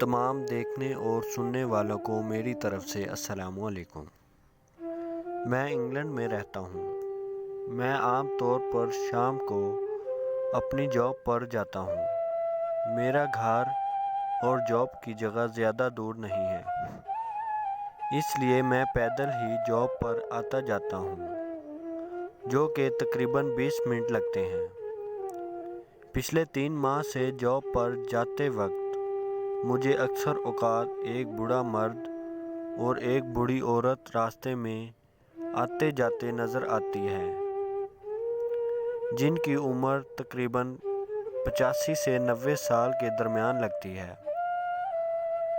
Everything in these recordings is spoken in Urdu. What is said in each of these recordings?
تمام دیکھنے اور سننے والوں کو میری طرف سے السلام علیکم۔ میں انگلینڈ میں رہتا ہوں۔ میں عام طور پر شام کو اپنی جاب پر جاتا ہوں۔ میرا گھر اور جاب کی جگہ زیادہ دور نہیں ہے، اس لیے میں پیدل ہی جاب پر آتا جاتا ہوں، جو کہ تقریباً 20 منٹ لگتے ہیں۔ پچھلے 3 ماہ سے جاب پر جاتے وقت مجھے اکثر اوقات ایک بوڑھا مرد اور ایک بوڑھی عورت راستے میں آتے جاتے نظر آتی ہے، جن کی عمر تقریباً 85 سے 90 سال کے درمیان لگتی ہے۔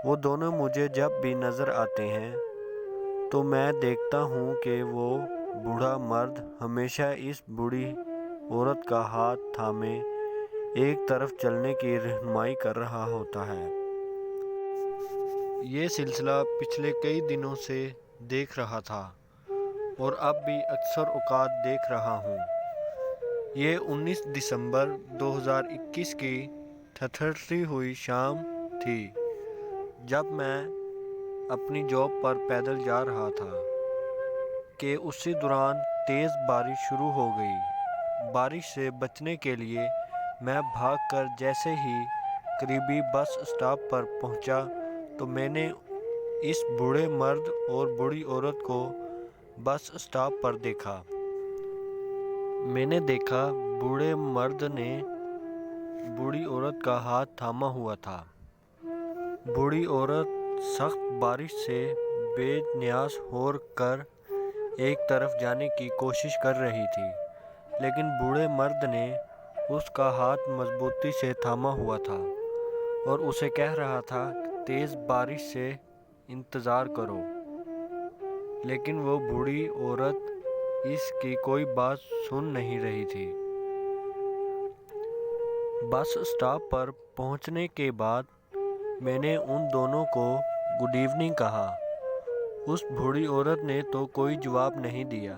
وہ دونوں مجھے جب بھی نظر آتے ہیں تو میں دیکھتا ہوں کہ وہ بوڑھا مرد ہمیشہ اس بوڑھی عورت کا ہاتھ تھامے ایک طرف چلنے کی رہنمائی کر رہا ہوتا ہے۔ یہ سلسلہ پچھلے کئی دنوں سے دیکھ رہا تھا اور اب بھی اکثر اوقات دیکھ رہا ہوں۔ یہ 19 دسمبر 2021 کی ٹھٹھرتی ہوئی شام تھی جب میں اپنی جاب پر پیدل جا رہا تھا کہ اسی دوران تیز بارش شروع ہو گئی۔ بارش سے بچنے کے لیے میں بھاگ کر جیسے ہی قریبی بس اسٹاپ پر پہنچا تو میں نے اس بوڑھے مرد اور بوڑھی عورت کو بس اسٹاپ پر دیکھا۔ میں نے دیکھا بوڑھے مرد نے بوڑھی عورت کا ہاتھ تھاما ہوا تھا۔ بوڑھی عورت سخت بارش سے بے نیاز ہو کر ایک طرف جانے کی کوشش کر رہی تھی، لیکن بوڑھے مرد نے اس کا ہاتھ مضبوطی سے تھاما ہوا تھا اور اسے کہہ رہا تھا کہ تیز بارش سے انتظار کرو، لیکن وہ بوڑھی عورت اس کی کوئی بات سن نہیں رہی تھی۔ بس اسٹاپ پر پہنچنے کے بعد میں نے ان دونوں کو گڈ ایوننگ کہا۔ اس بوڑھی عورت نے تو کوئی جواب نہیں دیا،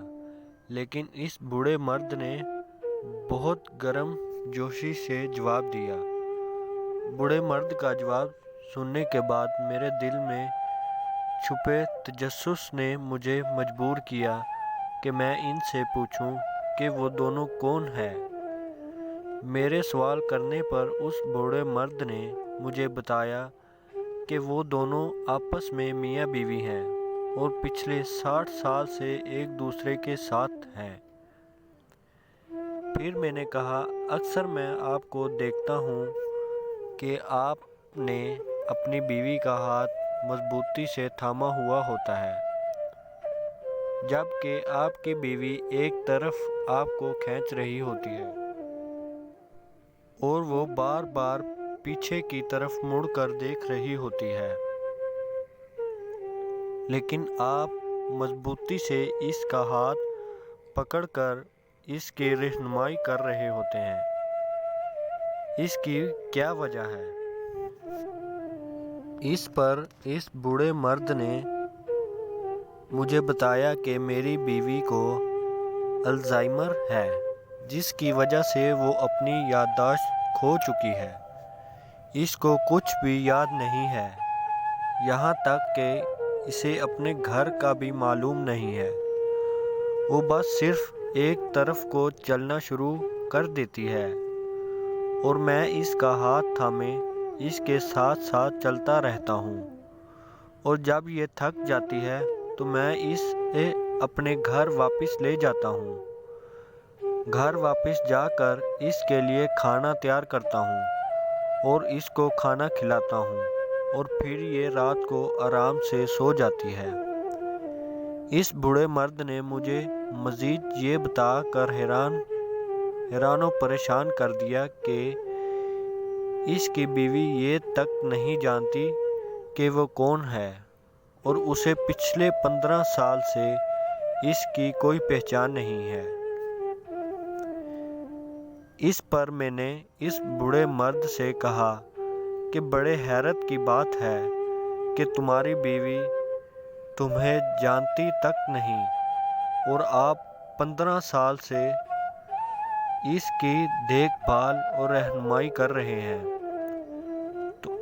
لیکن اس بوڑھے مرد نے بہت گرم جوشی سے جواب دیا۔ بوڑھے مرد کا جواب سننے کے بعد میرے دل میں چھپے تجسس نے مجھے مجبور کیا کہ میں ان سے پوچھوں کہ وہ دونوں کون ہیں۔ میرے سوال کرنے پر اس بوڑھے مرد نے مجھے بتایا کہ وہ دونوں آپس میں میاں بیوی ہیں اور پچھلے 60 سال سے ایک دوسرے کے ساتھ ہیں۔ پھر میں نے کہا، اکثر میں آپ کو دیکھتا ہوں کہ آپ نے اپنی بیوی کا ہاتھ مضبوطی سے تھاما ہوا ہوتا ہے، جبکہ آپ کی بیوی ایک طرف آپ کو کھینچ رہی ہوتی ہے اور وہ بار بار پیچھے کی طرف مڑ کر دیکھ رہی ہوتی ہے، لیکن آپ مضبوطی سے اس کا ہاتھ پکڑ کر اس کی رہنمائی کر رہے ہوتے ہیں۔ اس کی کیا وجہ ہے؟ اس پر اس بوڑھے مرد نے مجھے بتایا کہ میری بیوی کو الزائمر ہے، جس کی وجہ سے وہ اپنی یادداشت کھو چکی ہے۔ اس کو کچھ بھی یاد نہیں ہے، یہاں تک کہ اسے اپنے گھر کا بھی معلوم نہیں ہے۔ وہ بس صرف ایک طرف کو چلنا شروع کر دیتی ہے اور میں اس کا ہاتھ تھامے اس کے ساتھ ساتھ چلتا رہتا ہوں، اور جب یہ تھک جاتی ہے تو میں اسے اپنے گھر واپس لے جاتا ہوں۔ گھر واپس جا کر اس کے لیے کھانا تیار کرتا ہوں اور اس کو کھانا کھلاتا ہوں، اور پھر یہ رات کو آرام سے سو جاتی ہے۔ اس بوڑھے مرد نے مجھے مزید یہ بتا کر حیران و پریشان کر دیا کہ اس کی بیوی یہ تک نہیں جانتی کہ وہ کون ہے اور اسے پچھلے 15 سال سے اس کی کوئی پہچان نہیں ہے۔ اس پر میں نے اس بوڑھے مرد سے کہا کہ بڑے حیرت کی بات ہے کہ تمہاری بیوی تمہیں جانتی تک نہیں اور آپ 15 سال سے اس کی دیکھ بھال اور رہنمائی کر رہے ہیں، تو